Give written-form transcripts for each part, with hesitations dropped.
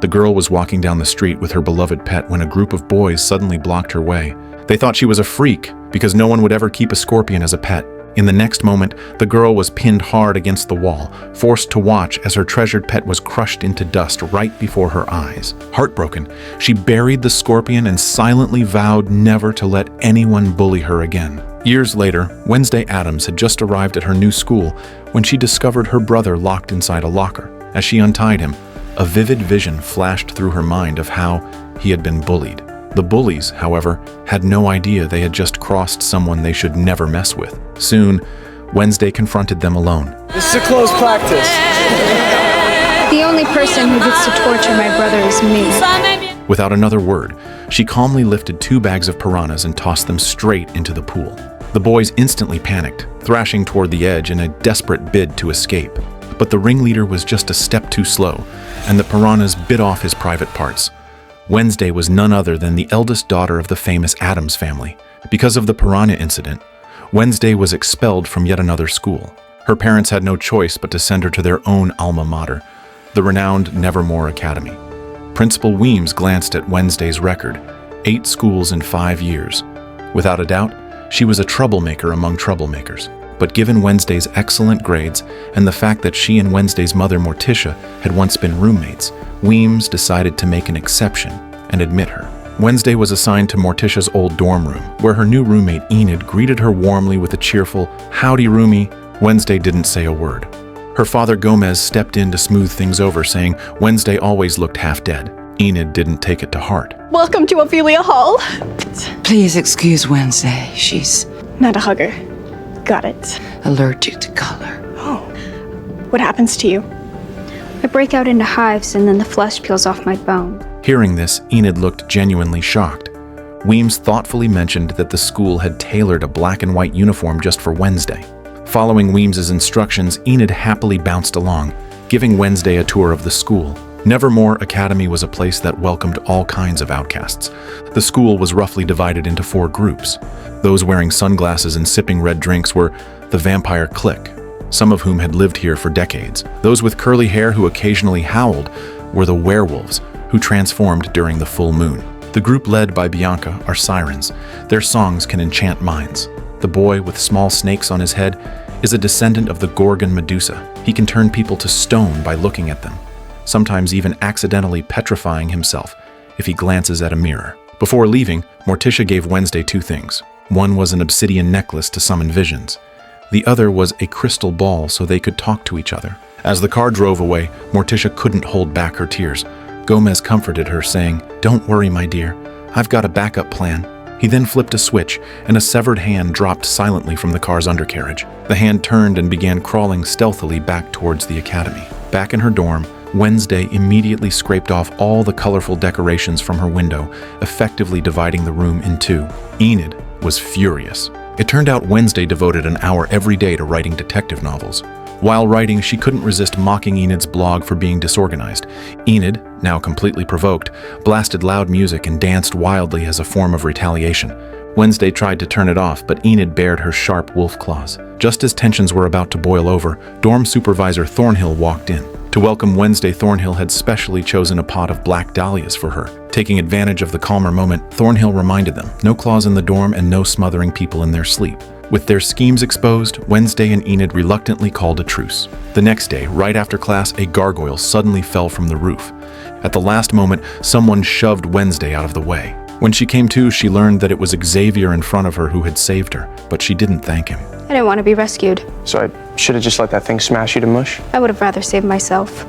The girl was walking down the street with her beloved pet when a group of boys suddenly blocked her way. They thought she was a freak because no one would ever keep a scorpion as a pet. In the next moment, the girl was pinned hard against the wall, forced to watch as her treasured pet was crushed into dust right before her eyes. Heartbroken, she buried the scorpion and silently vowed never to let anyone bully her again. Years later, Wednesday Addams had just arrived at her new school when she discovered her brother locked inside a locker. As she untied him, a vivid vision flashed through her mind of how he had been bullied. The bullies, however, had no idea they had just crossed someone they should never mess with. Soon, Wednesday confronted them alone. This is a close practice. The only person who gets to torture my brother is me. Without another word, she calmly lifted 2 bags of piranhas and tossed them straight into the pool. The boys instantly panicked, thrashing toward the edge in a desperate bid to escape. But the ringleader was just a step too slow, and the piranhas bit off his private parts. Wednesday was none other than the eldest daughter of the famous Addams family. Because of the piranha incident, Wednesday was expelled from yet another school. Her parents had no choice but to send her to their own alma mater, the renowned Nevermore Academy. Principal Weems glanced at Wednesday's record, 8 schools in 5 years. Without a doubt, she was a troublemaker among troublemakers. But given Wednesday's excellent grades and the fact that she and Wednesday's mother Morticia had once been roommates, Weems decided to make an exception and admit her. Wednesday was assigned to Morticia's old dorm room, where her new roommate Enid greeted her warmly with a cheerful, "Howdy, roomie." Wednesday didn't say a word. Her father Gomez stepped in to smooth things over, saying Wednesday always looked half dead. Enid didn't take it to heart. Welcome to Ophelia Hall. Please excuse Wednesday. She's Not a hugger. Got it. allergic to color. Oh. What happens to you? I break out into hives and then the flesh peels off my bone. Hearing this, Enid looked genuinely shocked. Weems thoughtfully mentioned that the school had tailored a black and white uniform just for Wednesday. Following Weems's instructions, Enid happily bounced along, giving Wednesday a tour of the school. Nevermore Academy was a place that welcomed all kinds of outcasts. The school was roughly divided into 4 groups. Those wearing sunglasses and sipping red drinks were the vampire clique, some of whom had lived here for decades. Those with curly hair who occasionally howled were the werewolves, who transformed during the full moon. The group led by Bianca are sirens. Their songs can enchant minds. The boy with small snakes on his head is a descendant of the Gorgon Medusa. He can turn people to stone by looking at them, sometimes even accidentally petrifying himself if he glances at a mirror. Before leaving, Morticia gave Wednesday 2 things. One was an obsidian necklace to summon visions. The other was a crystal ball so they could talk to each other. As the car drove away, Morticia couldn't hold back her tears. Gomez comforted her, saying, "Don't worry, my dear. I've got a backup plan." He then flipped a switch, and a severed hand dropped silently from the car's undercarriage. The hand turned and began crawling stealthily back towards the academy. Back in her dorm, Wednesday immediately scraped off all the colorful decorations from her window, effectively dividing the room in 2. Enid was furious. It turned out Wednesday devoted an hour every day to writing detective novels. While writing, she couldn't resist mocking Enid's blog for being disorganized. Enid, now completely provoked, blasted loud music and danced wildly as a form of retaliation. Wednesday tried to turn it off, but Enid bared her sharp wolf claws. Just as tensions were about to boil over, dorm supervisor Thornhill walked in. To welcome Wednesday, Thornhill had specially chosen a pot of black dahlias for her. Taking advantage of the calmer moment, Thornhill reminded them, no claws in the dorm and no smothering people in their sleep. With their schemes exposed, Wednesday and Enid reluctantly called a truce. The next day, right after class, a gargoyle suddenly fell from the roof. At the last moment, someone shoved Wednesday out of the way. When she came to, she learned that it was Xavier in front of her who had saved her, but she didn't thank him. I didn't want to be rescued. So I should have just let that thing smash you to mush? I would have rather saved myself.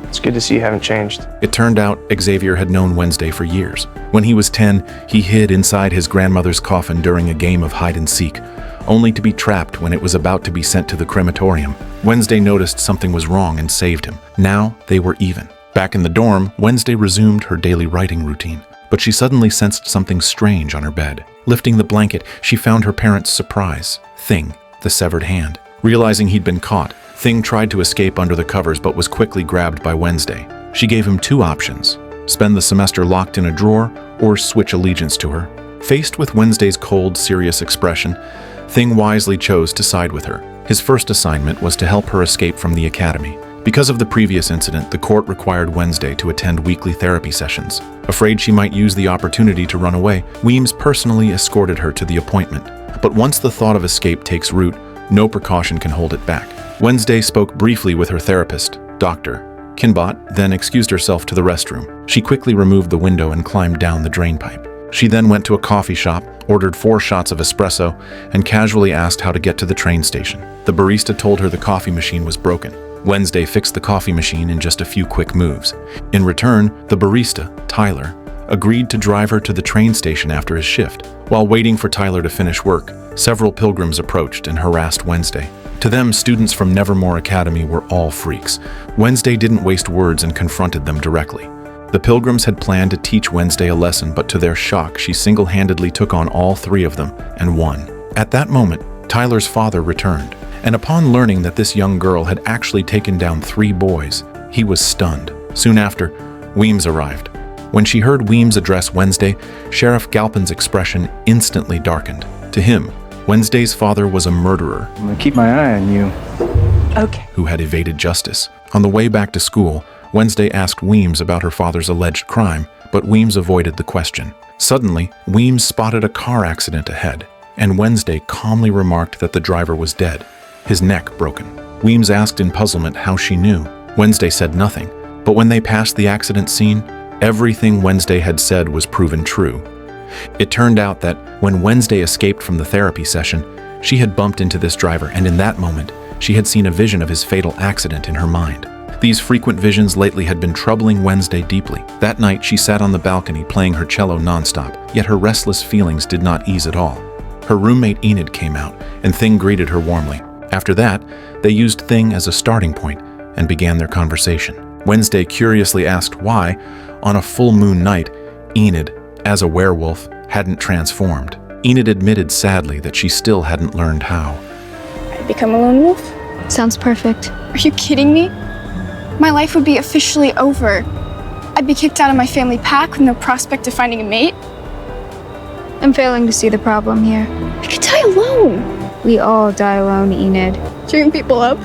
It's good to see you haven't changed. It turned out Xavier had known Wednesday for years. When he was 10, he hid inside his grandmother's coffin during a game of hide and seek, only to be trapped when it was about to be sent to the crematorium. Wednesday noticed something was wrong and saved him. Now they were even. Back in the dorm, Wednesday resumed her daily writing routine, but she suddenly sensed something strange on her bed. Lifting the blanket, she found her parents' surprise. Thing, the severed hand. Realizing he'd been caught, Thing tried to escape under the covers but was quickly grabbed by Wednesday. She gave him 2 options: spend the semester locked in a drawer or switch allegiance to her. Faced with Wednesday's cold, serious expression, Thing wisely chose to side with her. His first assignment was to help her escape from the academy. Because of the previous incident, the court required Wednesday to attend weekly therapy sessions. Afraid she might use the opportunity to run away, Weems personally escorted her to the appointment. But once the thought of escape takes root, no precaution can hold it back. Wednesday spoke briefly with her therapist, Dr. Kinbot, then excused herself to the restroom. She quickly removed the window and climbed down the drain pipe. She then went to a coffee shop, ordered 4 shots of espresso, and casually asked how to get to the train station. The barista told her the coffee machine was broken. Wednesday fixed the coffee machine in just a few quick moves. In return, the barista, Tyler, agreed to drive her to the train station after his shift. While waiting for Tyler to finish work, several pilgrims approached and harassed Wednesday. To them, students from Nevermore Academy were all freaks. Wednesday didn't waste words and confronted them directly. The pilgrims had planned to teach Wednesday a lesson, but to their shock, she single-handedly took on all 3 of them and won. At that moment, Tyler's father returned, and upon learning that this young girl had actually taken down 3 boys, he was stunned. Soon after, Weems arrived. When she heard Weems address Wednesday, Sheriff Galpin's expression instantly darkened. To him, Wednesday's father was a murderer. I'm gonna keep my eye on you. Okay. Who had evaded justice. On the way back to school, Wednesday asked Weems about her father's alleged crime, but Weems avoided the question. Suddenly, Weems spotted a car accident ahead, and Wednesday calmly remarked that the driver was dead, his neck broken. Weems asked in puzzlement how she knew. Wednesday said nothing, but when they passed the accident scene, everything Wednesday had said was proven true. It turned out that when Wednesday escaped from the therapy session, she had bumped into this driver, and in that moment, she had seen a vision of his fatal accident in her mind. These frequent visions lately had been troubling Wednesday deeply. That night, she sat on the balcony playing her cello nonstop, yet her restless feelings did not ease at all. Her roommate Enid came out, and Thing greeted her warmly. After that, they used Thing as a starting point and began their conversation. Wednesday curiously asked why, on a full moon night, Enid, as a werewolf, hadn't transformed. Enid admitted sadly that she still hadn't learned how. I'd become a lone wolf? Sounds perfect. Are you kidding me? My life would be officially over. I'd be kicked out of my family pack with no prospect of finding a mate. I'm failing to see the problem here. I could die alone. We all die alone, Enid. Cheering people up.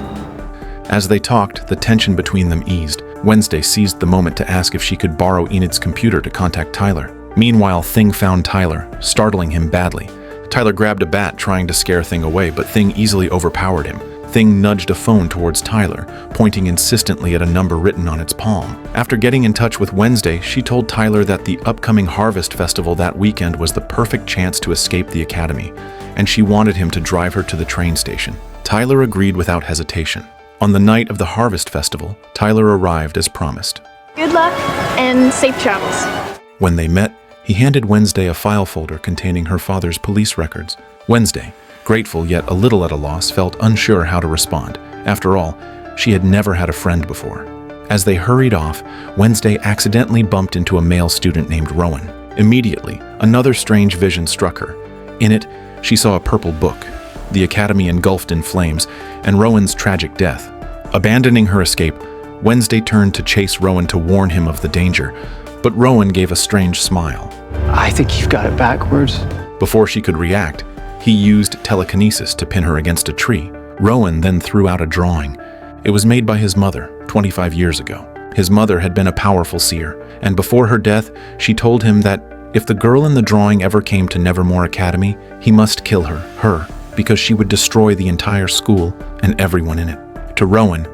As they talked, the tension between them eased. Wednesday seized the moment to ask if she could borrow Enid's computer to contact Tyler. Meanwhile, Thing found Tyler, startling him badly. Tyler grabbed a bat, trying to scare Thing away, but Thing easily overpowered him. Thing nudged a phone towards Tyler, pointing insistently at a number written on its palm. After getting in touch with Wednesday, she told Tyler that the upcoming Harvest Festival that weekend was the perfect chance to escape the academy, and she wanted him to drive her to the train station. Tyler agreed without hesitation. On the night of the Harvest Festival, Tyler arrived as promised. Good luck and safe travels. When they met, he handed Wednesday a file folder containing her father's police records. Wednesday, grateful yet a little at a loss, felt unsure how to respond. After all, she had never had a friend before. As they hurried off, Wednesday accidentally bumped into a male student named Rowan. Immediately, another strange vision struck her. In it, she saw a purple book, the academy engulfed in flames, and Rowan's tragic death. Abandoning her escape, Wednesday turned to chase Rowan to warn him of the danger, but Rowan gave a strange smile. I think you've got it backwards. Before she could react, he used telekinesis to pin her against a tree. Rowan then threw out a drawing. It was made by his mother 25 years ago. His mother had been a powerful seer, and before her death, she told him that if the girl in the drawing ever came to Nevermore Academy, he must kill her, because she would destroy the entire school and everyone in it. To Rowan,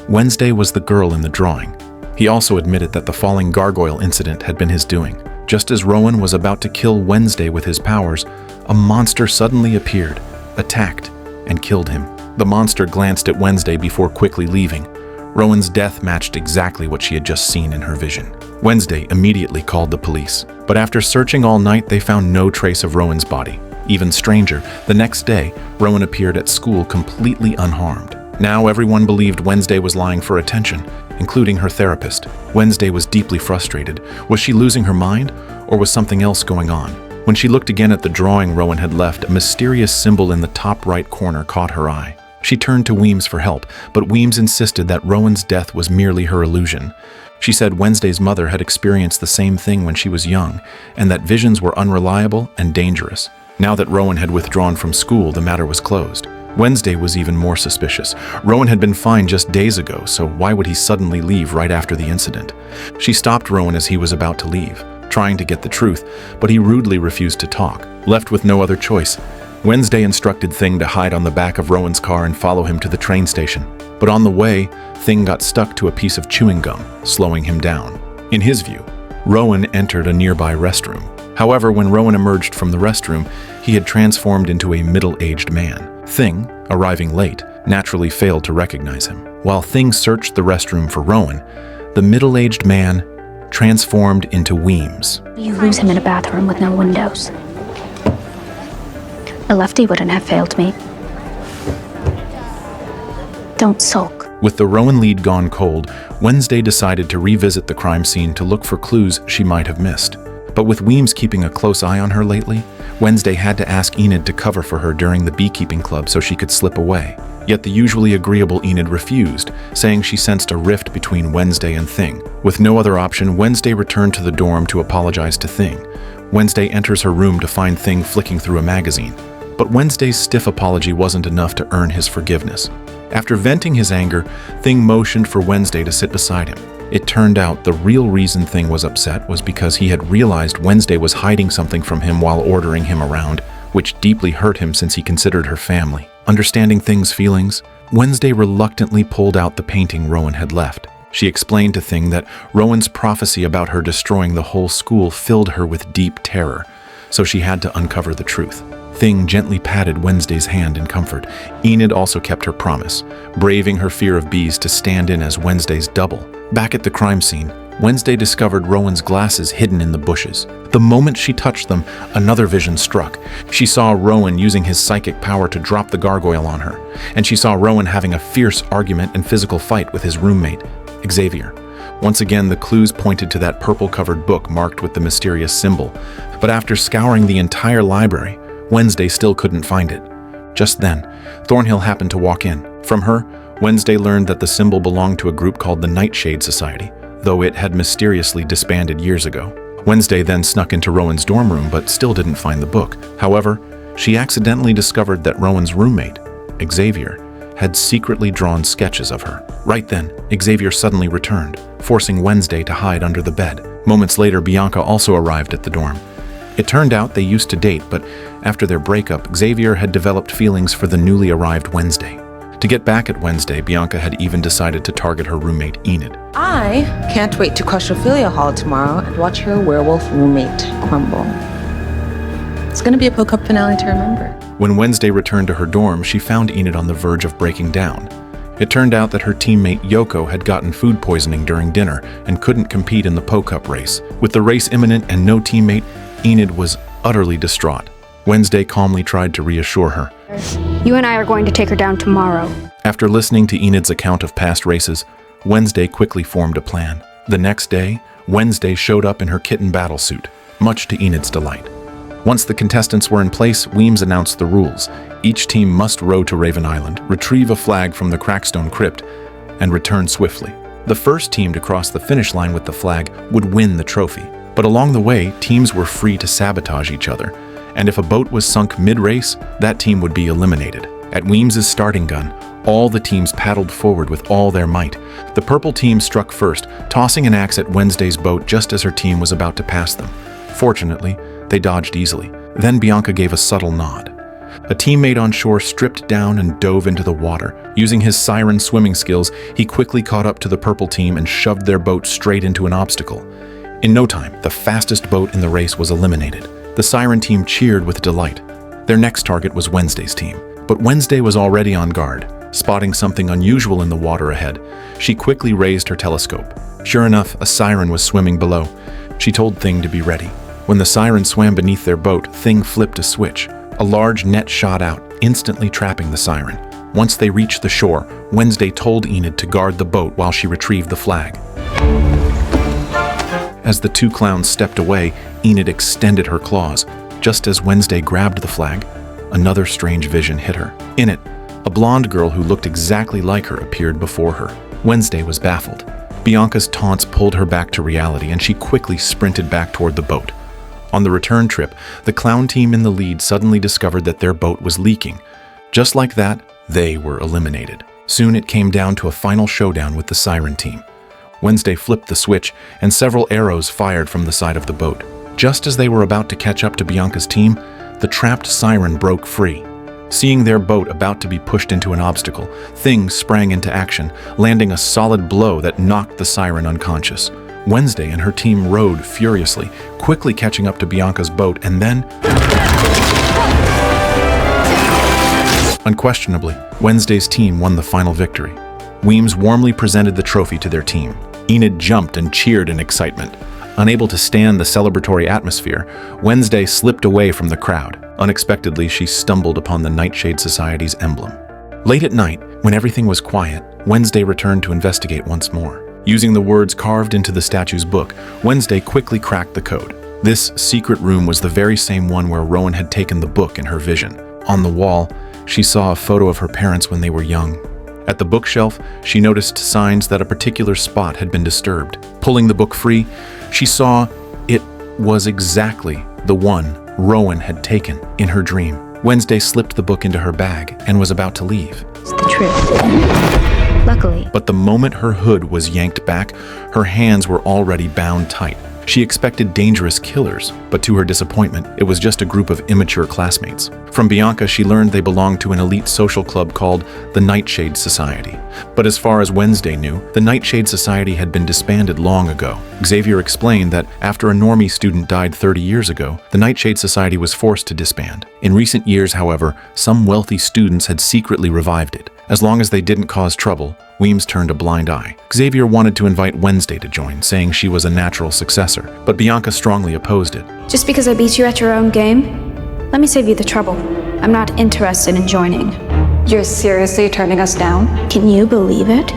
Wednesday was the girl in the drawing. He also admitted that the falling gargoyle incident had been his doing. Just as Rowan was about to kill Wednesday with his powers, a monster suddenly appeared, attacked, and killed him. The monster glanced at Wednesday before quickly leaving. Rowan's death matched exactly what she had just seen in her vision. Wednesday immediately called the police, but after searching all night, they found no trace of Rowan's body. Even stranger, the next day, Rowan appeared at school completely unharmed. Now everyone believed Wednesday was lying for attention, including her therapist. Wednesday was deeply frustrated. Was she losing her mind, or was something else going on? When she looked again at the drawing Rowan had left, a mysterious symbol in the top right corner caught her eye. She turned to Weems for help, but Weems insisted that Rowan's death was merely her illusion. She said Wednesday's mother had experienced the same thing when she was young, and that visions were unreliable and dangerous. Now that Rowan had withdrawn from school, the matter was closed. Wednesday was even more suspicious. Rowan had been fine just days ago, so why would he suddenly leave right after the incident? She stopped Rowan as he was about to leave, trying to get the truth, but he rudely refused to talk. Left with no other choice, Wednesday instructed Thing to hide on the back of Rowan's car and follow him to the train station. But on the way, Thing got stuck to a piece of chewing gum, slowing him down. In his view, Rowan entered a nearby restroom. However, when Rowan emerged from the restroom, he had transformed into a middle-aged man. Thing, arriving late, naturally failed to recognize him. While Thing searched the restroom for Rowan, the middle-aged man transformed into Weems. You lose him in a bathroom with no windows. A lefty wouldn't have failed me. Don't sulk. With the Rowan lead gone cold, Wednesday decided to revisit the crime scene to look for clues she might have missed. But with Weems keeping a close eye on her lately, Wednesday had to ask Enid to cover for her during the beekeeping club so she could slip away. Yet the usually agreeable Enid refused, saying she sensed a rift between Wednesday and Thing. With no other option, Wednesday returned to the dorm to apologize to Thing. Wednesday enters her room to find Thing flicking through a magazine. But Wednesday's stiff apology wasn't enough to earn his forgiveness. After venting his anger, Thing motioned for Wednesday to sit beside him. It turned out the real reason Thing was upset was because he had realized Wednesday was hiding something from him while ordering him around, which deeply hurt him since he considered her family. Understanding Thing's feelings, Wednesday reluctantly pulled out the painting Rowan had left. She explained to Thing that Rowan's prophecy about her destroying the whole school filled her with deep terror, so she had to uncover the truth. Thing gently patted Wednesday's hand in comfort. Enid also kept her promise, braving her fear of bees to stand in as Wednesday's double. Back at the crime scene, Wednesday discovered Rowan's glasses hidden in the bushes. The moment she touched them, another vision struck. She saw Rowan using his psychic power to drop the gargoyle on her, and she saw Rowan having a fierce argument and physical fight with his roommate, Xavier. Once again, the clues pointed to that purple-covered book marked with the mysterious symbol, but after scouring the entire library, Wednesday still couldn't find it. Just then, Thornhill happened to walk in. From her, Wednesday learned that the symbol belonged to a group called the Nightshade Society, though it had mysteriously disbanded years ago. Wednesday then snuck into Rowan's dorm room but still didn't find the book. However, she accidentally discovered that Rowan's roommate, Xavier, had secretly drawn sketches of her. Right then, Xavier suddenly returned, forcing Wednesday to hide under the bed. Moments later, Bianca also arrived at the dorm. It turned out they used to date, but after their breakup, Xavier had developed feelings for the newly arrived Wednesday. To get back at Wednesday, Bianca had even decided to target her roommate, Enid. I can't wait to crush Ophelia Hall tomorrow and watch her werewolf roommate crumble. It's gonna be a poke-up finale to remember. When Wednesday returned to her dorm, she found Enid on the verge of breaking down. It turned out that her teammate Yoko had gotten food poisoning during dinner and couldn't compete in the poke-up race. With the race imminent and no teammate, Enid was utterly distraught. Wednesday calmly tried to reassure her. You and I are going to take her down tomorrow. After listening to Enid's account of past races, Wednesday quickly formed a plan. The next day, Wednesday showed up in her kitten battlesuit, much to Enid's delight. Once the contestants were in place, Weems announced the rules. Each team must row to Raven Island, retrieve a flag from the Crackstone Crypt, and return swiftly. The first team to cross the finish line with the flag would win the trophy. But along the way, teams were free to sabotage each other, and if a boat was sunk mid-race, that team would be eliminated. At Weems's starting gun, all the teams paddled forward with all their might. The purple team struck first, tossing an axe at Wednesday's boat just as her team was about to pass them. Fortunately, they dodged easily. Then Bianca gave a subtle nod. A teammate on shore stripped down and dove into the water. Using his siren swimming skills, he quickly caught up to the purple team and shoved their boat straight into an obstacle. In no time, the fastest boat in the race was eliminated. The siren team cheered with delight. Their next target was Wednesday's team. But Wednesday was already on guard. Spotting something unusual in the water ahead, she quickly raised her telescope. Sure enough, a siren was swimming below. She told Thing to be ready. When the siren swam beneath their boat, Thing flipped a switch. A large net shot out, instantly trapping the siren. Once they reached the shore, Wednesday told Enid to guard the boat while she retrieved the flag. As the two clowns stepped away, Enid extended her claws. Just as Wednesday grabbed the flag, another strange vision hit her. In it, a blonde girl who looked exactly like her appeared before her. Wednesday was baffled. Bianca's taunts pulled her back to reality, and she quickly sprinted back toward the boat. On the return trip, the clown team in the lead suddenly discovered that their boat was leaking. Just like that, they were eliminated. Soon it came down to a final showdown with the Siren team. Wednesday flipped the switch, and several arrows fired from the side of the boat. Just as they were about to catch up to Bianca's team, the trapped Siren broke free. Seeing their boat about to be pushed into an obstacle, Things sprang into action, landing a solid blow that knocked the Siren unconscious. Wednesday and her team rowed furiously, quickly catching up to Bianca's boat, and then... Unquestionably, Wednesday's team won the final victory. Weems warmly presented the trophy to their team. Enid jumped and cheered in excitement. Unable to stand the celebratory atmosphere, Wednesday slipped away from the crowd. Unexpectedly, she stumbled upon the Nightshade Society's emblem. Late at night, when everything was quiet, Wednesday returned to investigate once more. Using the words carved into the statue's book, Wednesday quickly cracked the code. This secret room was the very same one where Rowan had taken the book in her vision. On the wall, she saw a photo of her parents when they were young. At the bookshelf, she noticed signs that a particular spot had been disturbed. Pulling the book free, she saw it was exactly the one Rowan had taken in her dream. Wednesday slipped the book into her bag and was about to leave. It's the truth. Luckily. But the moment her hood was yanked back, her hands were already bound tight. She expected dangerous killers, but to her disappointment, it was just a group of immature classmates. From Bianca, she learned they belonged to an elite social club called the Nightshade Society. But as far as Wednesday knew, the Nightshade Society had been disbanded long ago. Xavier explained that after a normie student died 30 years ago, the Nightshade Society was forced to disband. In recent years, however, some wealthy students had secretly revived it. As long as they didn't cause trouble, Weems turned a blind eye. Xavier wanted to invite Wednesday to join, saying she was a natural successor, but Bianca strongly opposed it. Just because I beat you at your own game? Let me save you the trouble. I'm not interested in joining. You're seriously turning us down? Can you believe it?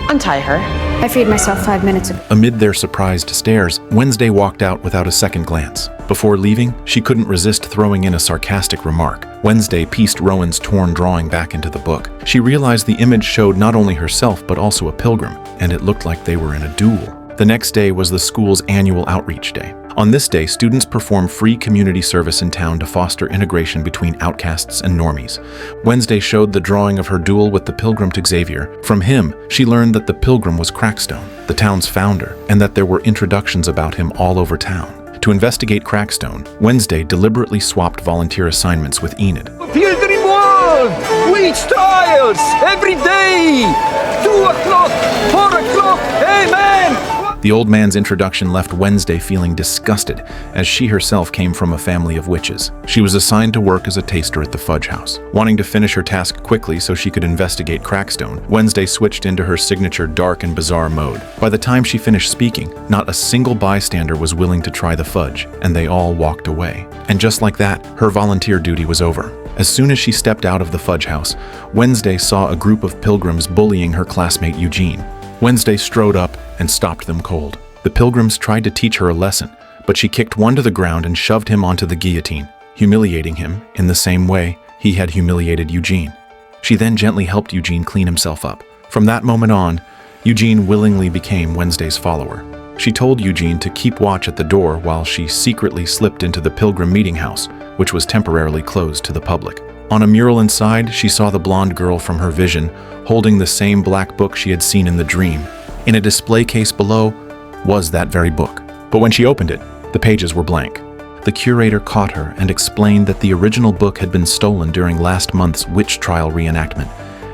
Untie her. I freed myself 5 minutes ago. Amid their surprised stares, Wednesday walked out without a second glance. Before leaving, she couldn't resist throwing in a sarcastic remark. Wednesday pieced Rowan's torn drawing back into the book. She realized the image showed not only herself but also a pilgrim, and it looked like they were in a duel. The next day was the school's annual outreach day. On this day, students perform free community service in town to foster integration between outcasts and normies. Wednesday showed the drawing of her duel with the pilgrim to Xavier. From him, she learned that the pilgrim was Crackstone, the town's founder, and that there were introductions about him all over town. To investigate Crackstone, Wednesday deliberately swapped volunteer assignments with Enid. Pilgrim World! Witch trials! Every day! 2 o'clock! 4 o'clock! Amen! The old man's introduction left Wednesday feeling disgusted, as she herself came from a family of witches. She was assigned to work as a taster at the fudge house. Wanting to finish her task quickly so she could investigate Crackstone, Wednesday switched into her signature dark and bizarre mode. By the time she finished speaking, not a single bystander was willing to try the fudge, and they all walked away. And just like that, her volunteer duty was over. As soon as she stepped out of the fudge house, Wednesday saw a group of pilgrims bullying her classmate Eugene. Wednesday strode up and stopped them cold. The pilgrims tried to teach her a lesson, but she kicked one to the ground and shoved him onto the guillotine, humiliating him in the same way he had humiliated Eugene. She then gently helped Eugene clean himself up. From that moment on, Eugene willingly became Wednesday's follower. She told Eugene to keep watch at the door while she secretly slipped into the pilgrim meeting house, which was temporarily closed to the public. On a mural inside, she saw the blonde girl from her vision, holding the same black book she had seen in the dream. In a display case below was that very book. But when she opened it, the pages were blank. The curator caught her and explained that the original book had been stolen during last month's witch trial reenactment,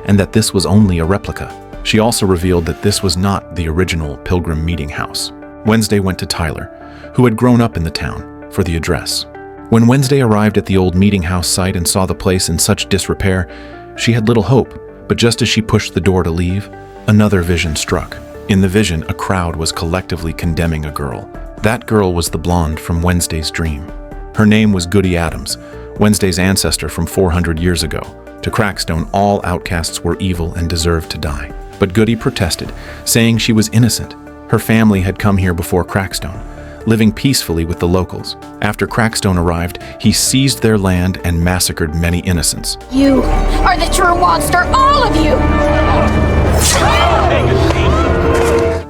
and that this was only a replica. She also revealed that this was not the original pilgrim meeting house. Wednesday went to Tyler, who had grown up in the town, for the address. When Wednesday arrived at the old meeting house site and saw the place in such disrepair, she had little hope, but just as she pushed the door to leave, another vision struck. In the vision, a crowd was collectively condemning a girl. That girl was the blonde from Wednesday's dream. Her name was Goody Addams, Wednesday's ancestor from 400 years ago. To Crackstone, all outcasts were evil and deserved to die. But Goody protested, saying she was innocent. Her family had come here before Crackstone, living peacefully with the locals. After Crackstone arrived, he seized their land and massacred many innocents. You are the true monster, all of you!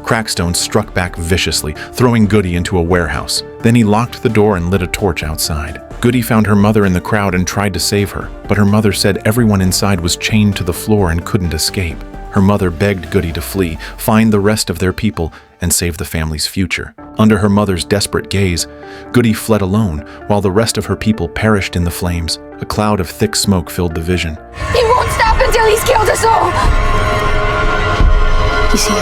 Crackstone struck back viciously, throwing Goody into a warehouse. Then he locked the door and lit a torch outside. Goody found her mother in the crowd and tried to save her, but her mother said everyone inside was chained to the floor and couldn't escape. Her mother begged Goody to flee, find the rest of their people, and save the family's future. Under her mother's desperate gaze, Goody fled alone, while the rest of her people perished in the flames. A cloud of thick smoke filled the vision. He won't stop until he's killed us all! He's here.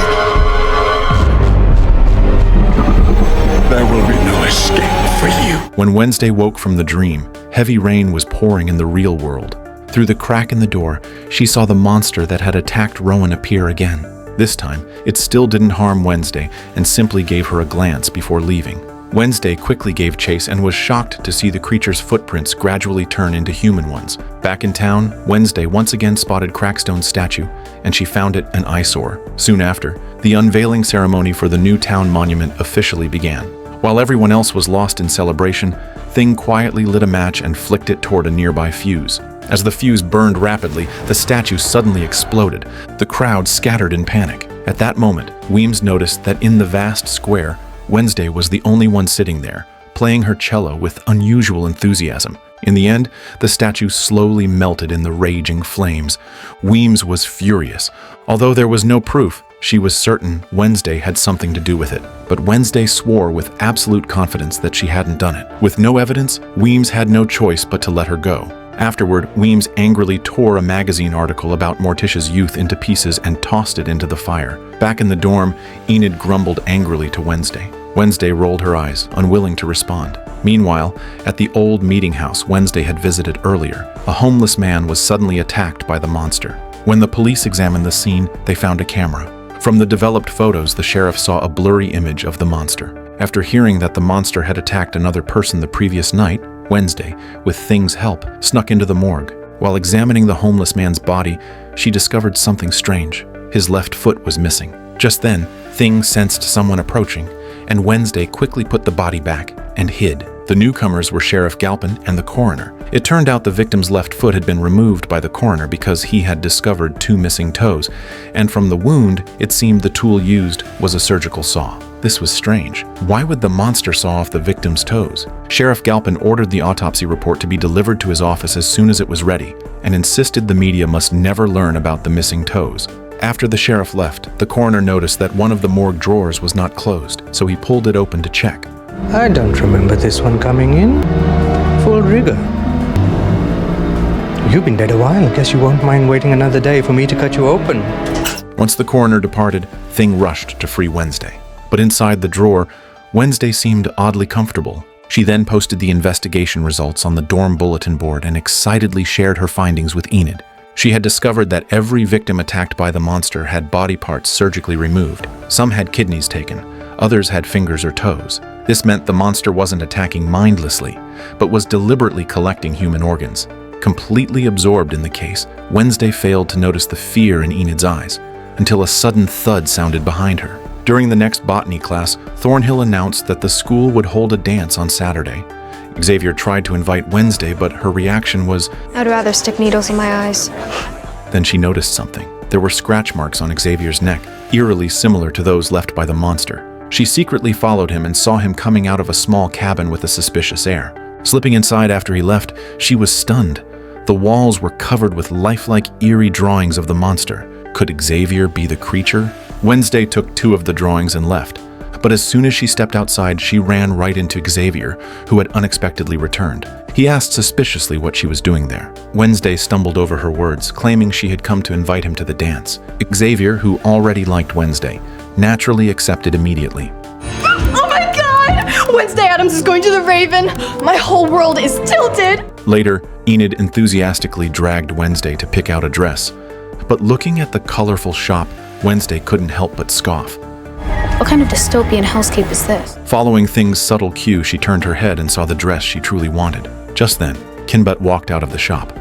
There will be no escape for you. When Wednesday woke from the dream, heavy rain was pouring in the real world. Through the crack in the door, she saw the monster that had attacked Rowan appear again. This time, it still didn't harm Wednesday and simply gave her a glance before leaving. Wednesday quickly gave chase and was shocked to see the creature's footprints gradually turn into human ones. Back in town, Wednesday once again spotted Crackstone's statue, and she found it an eyesore. Soon after, the unveiling ceremony for the new town monument officially began. While everyone else was lost in celebration, Thing quietly lit a match and flicked it toward a nearby fuse. As the fuse burned rapidly, the statue suddenly exploded. The crowd scattered in panic. At that moment, Weems noticed that in the vast square, Wednesday was the only one sitting there, playing her cello with unusual enthusiasm. In the end, the statue slowly melted in the raging flames. Weems was furious. Although there was no proof, she was certain Wednesday had something to do with it. But Wednesday swore with absolute confidence that she hadn't done it. With no evidence, Weems had no choice but to let her go. Afterward, Weems angrily tore a magazine article about Morticia's youth into pieces and tossed it into the fire. Back in the dorm, Enid grumbled angrily to Wednesday. Wednesday rolled her eyes, unwilling to respond. Meanwhile, at the old meeting house Wednesday had visited earlier, a homeless man was suddenly attacked by the monster. When the police examined the scene, they found a camera. From the developed photos, the sheriff saw a blurry image of the monster. After hearing that the monster had attacked another person the previous night, Wednesday, with Thing's help, snuck into the morgue. While examining the homeless man's body, she discovered something strange. His left foot was missing. Just then, Thing sensed someone approaching, and Wednesday quickly put the body back and hid. The newcomers were Sheriff Galpin and the coroner. It turned out the victim's left foot had been removed by the coroner because he had discovered 2 missing toes, and from the wound, it seemed the tool used was a surgical saw. This was strange. Why would the monster saw off the victim's toes? Sheriff Galpin ordered the autopsy report to be delivered to his office as soon as it was ready, and insisted the media must never learn about the missing toes. After the sheriff left, the coroner noticed that one of the morgue drawers was not closed, so he pulled it open to check. I don't remember this one coming in. Full rigor. You've been dead a while. Guess you won't mind waiting another day for me to cut you open. Once the coroner departed, Thing rushed to free Wednesday. But inside the drawer, Wednesday seemed oddly comfortable. She then posted the investigation results on the dorm bulletin board and excitedly shared her findings with Enid. She had discovered that every victim attacked by the monster had body parts surgically removed. Some had kidneys taken, others had fingers or toes. This meant the monster wasn't attacking mindlessly, but was deliberately collecting human organs. Completely absorbed in the case, Wednesday failed to notice the fear in Enid's eyes, until a sudden thud sounded behind her. During the next botany class, Thornhill announced that the school would hold a dance on Saturday. Xavier tried to invite Wednesday, but her reaction was, I'd rather stick needles in my eyes. Then she noticed something. There were scratch marks on Xavier's neck, eerily similar to those left by the monster. She secretly followed him and saw him coming out of a small cabin with a suspicious air. Slipping inside after he left, she was stunned. The walls were covered with lifelike, eerie drawings of the monster. Could Xavier be the creature? Wednesday took 2 of the drawings and left. But as soon as she stepped outside, she ran right into Xavier, who had unexpectedly returned. He asked suspiciously what she was doing there. Wednesday stumbled over her words, claiming she had come to invite him to the dance. Xavier, who already liked Wednesday, naturally accepted immediately. Oh my god! Wednesday Addams is going to the Raven! My whole world is tilted! Later, Enid enthusiastically dragged Wednesday to pick out a dress. But looking at the colorful shop, Wednesday couldn't help but scoff. What kind of dystopian hellscape is this? Following Thing's subtle cue, she turned her head and saw the dress she truly wanted. Just then, Kinbutt walked out of the shop.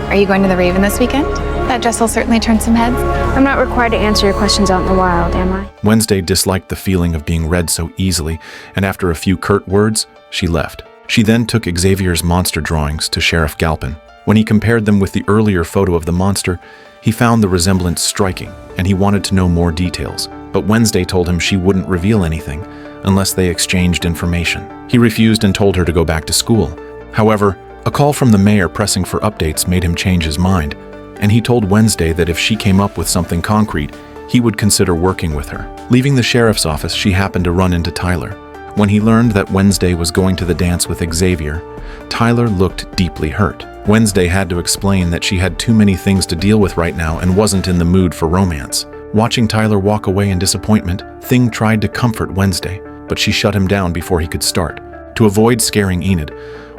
Are you going to the Raven this weekend? That dress will certainly turn some heads. I'm not required to answer your questions out in the wild, am I? Wednesday disliked the feeling of being read so easily, and after a few curt words, she left. She then took Xavier's monster drawings to Sheriff Galpin. When he compared them with the earlier photo of the monster, he found the resemblance striking, and he wanted to know more details. But Wednesday told him she wouldn't reveal anything unless they exchanged information. He refused and told her to go back to school. However, a call from the mayor pressing for updates made him change his mind, and he told Wednesday that if she came up with something concrete, he would consider working with her. Leaving the sheriff's office, she happened to run into Tyler. When he learned that Wednesday was going to the dance with Xavier, Tyler looked deeply hurt. Wednesday had to explain that she had too many things to deal with right now and wasn't in the mood for romance. Watching Tyler walk away in disappointment, Thing tried to comfort Wednesday, but she shut him down before he could start. To avoid scaring Enid,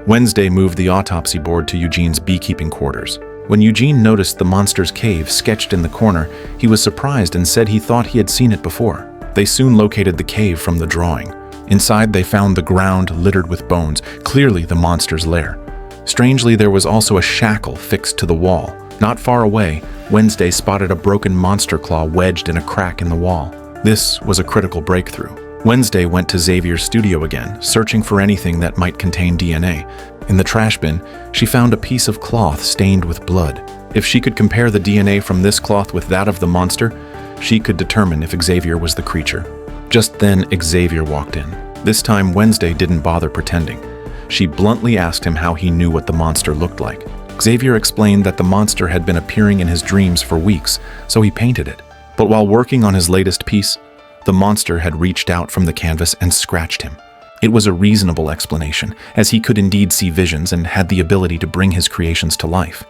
Wednesday moved the autopsy board to Eugene's beekeeping quarters. When Eugene noticed the monster's cave sketched in the corner, he was surprised and said he thought he had seen it before. They soon located the cave from the drawing. Inside, they found the ground littered with bones, clearly the monster's lair. Strangely, there was also a shackle fixed to the wall. Not far away, Wednesday spotted a broken monster claw wedged in a crack in the wall. This was a critical breakthrough. Wednesday went to Xavier's studio again, searching for anything that might contain DNA. In the trash bin, she found a piece of cloth stained with blood. If she could compare the DNA from this cloth with that of the monster, she could determine if Xavier was the creature. Just then, Xavier walked in. This time, Wednesday didn't bother pretending. She bluntly asked him how he knew what the monster looked like. Xavier explained that the monster had been appearing in his dreams for weeks, so he painted it. But while working on his latest piece, the monster had reached out from the canvas and scratched him. It was a reasonable explanation, as he could indeed see visions and had the ability to bring his creations to life.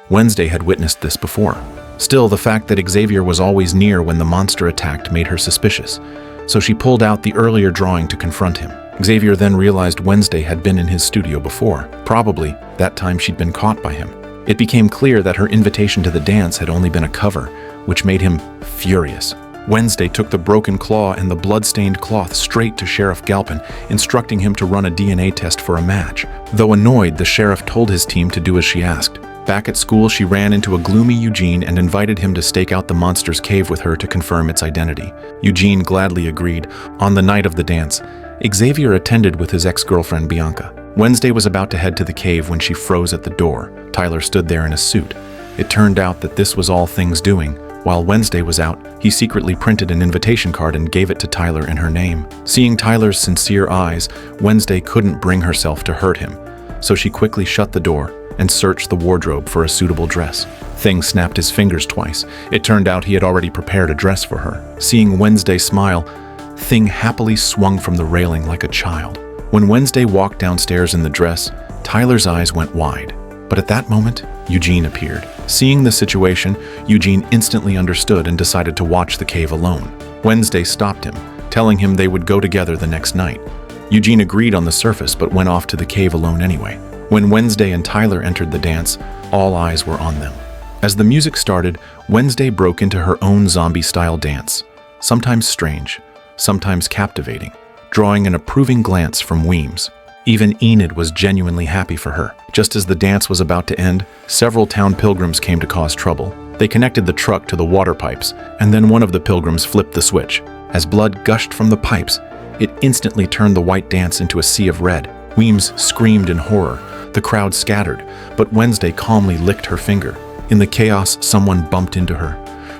Wednesday had witnessed this before. Still, the fact that Xavier was always near when the monster attacked made her suspicious, so she pulled out the earlier drawing to confront him. Xavier then realized Wednesday had been in his studio before. Probably that time she'd been caught by him. It became clear that her invitation to the dance had only been a cover, which made him furious. Wednesday took the broken claw and the blood-stained cloth straight to Sheriff Galpin, instructing him to run a DNA test for a match. Though annoyed, the sheriff told his team to do as she asked. Back at school, she ran into a gloomy Eugene and invited him to stake out the monster's cave with her to confirm its identity. Eugene gladly agreed. On the night of the dance, Xavier attended with his ex-girlfriend Bianca. Wednesday was about to head to the cave when she froze at the door. Tyler stood there in a suit. It turned out that this was all Thing's doing. While Wednesday was out, he secretly printed an invitation card and gave it to Tyler in her name. Seeing Tyler's sincere eyes, Wednesday couldn't bring herself to hurt him, so she quickly shut the door and searched the wardrobe for a suitable dress. Thing snapped his fingers twice. It turned out he had already prepared a dress for her. Seeing Wednesday smile, Thing happily swung from the railing like a child. When Wednesday walked downstairs in the dress, Tyler's eyes went wide. But at that moment, Eugene appeared. Seeing the situation, Eugene instantly understood and decided to watch the cave alone. Wednesday stopped him, telling him they would go together the next night. Eugene agreed on the surface but went off to the cave alone anyway. When Wednesday and Tyler entered the dance, all eyes were on them. As the music started, Wednesday broke into her own zombie-style dance, sometimes strange, sometimes captivating, drawing an approving glance from Weems. Even Enid was genuinely happy for her. Just as the dance was about to end, several town pilgrims came to cause trouble. They connected the truck to the water pipes, and then one of the pilgrims flipped the switch. As blood gushed from the pipes, it instantly turned the white dance into a sea of red. Weems screamed in horror. The crowd scattered, but Wednesday calmly licked her finger. In the chaos, someone bumped into her,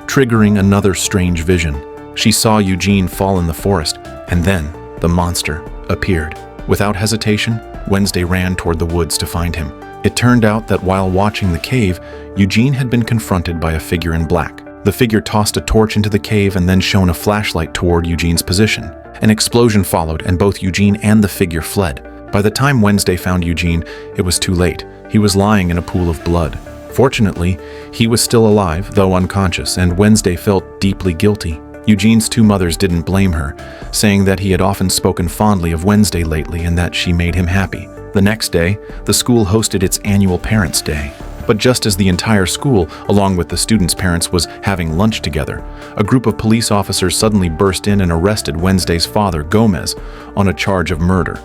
triggering another strange vision. She saw Eugene fall in the forest, and then the monster appeared. Without hesitation, Wednesday ran toward the woods to find him. It turned out that while watching the cave, Eugene had been confronted by a figure in black. The figure tossed a torch into the cave and then shone a flashlight toward Eugene's position. An explosion followed, and both Eugene and the figure fled. By the time Wednesday found Eugene, it was too late. He was lying in a pool of blood. Fortunately, he was still alive, though unconscious, and Wednesday felt deeply guilty. Eugene's two mothers didn't blame her, saying that he had often spoken fondly of Wednesday lately and that she made him happy. The next day, the school hosted its annual Parents' Day. But just as the entire school, along with the students' parents, was having lunch together, a group of police officers suddenly burst in and arrested Wednesday's father, Gomez, on a charge of murder.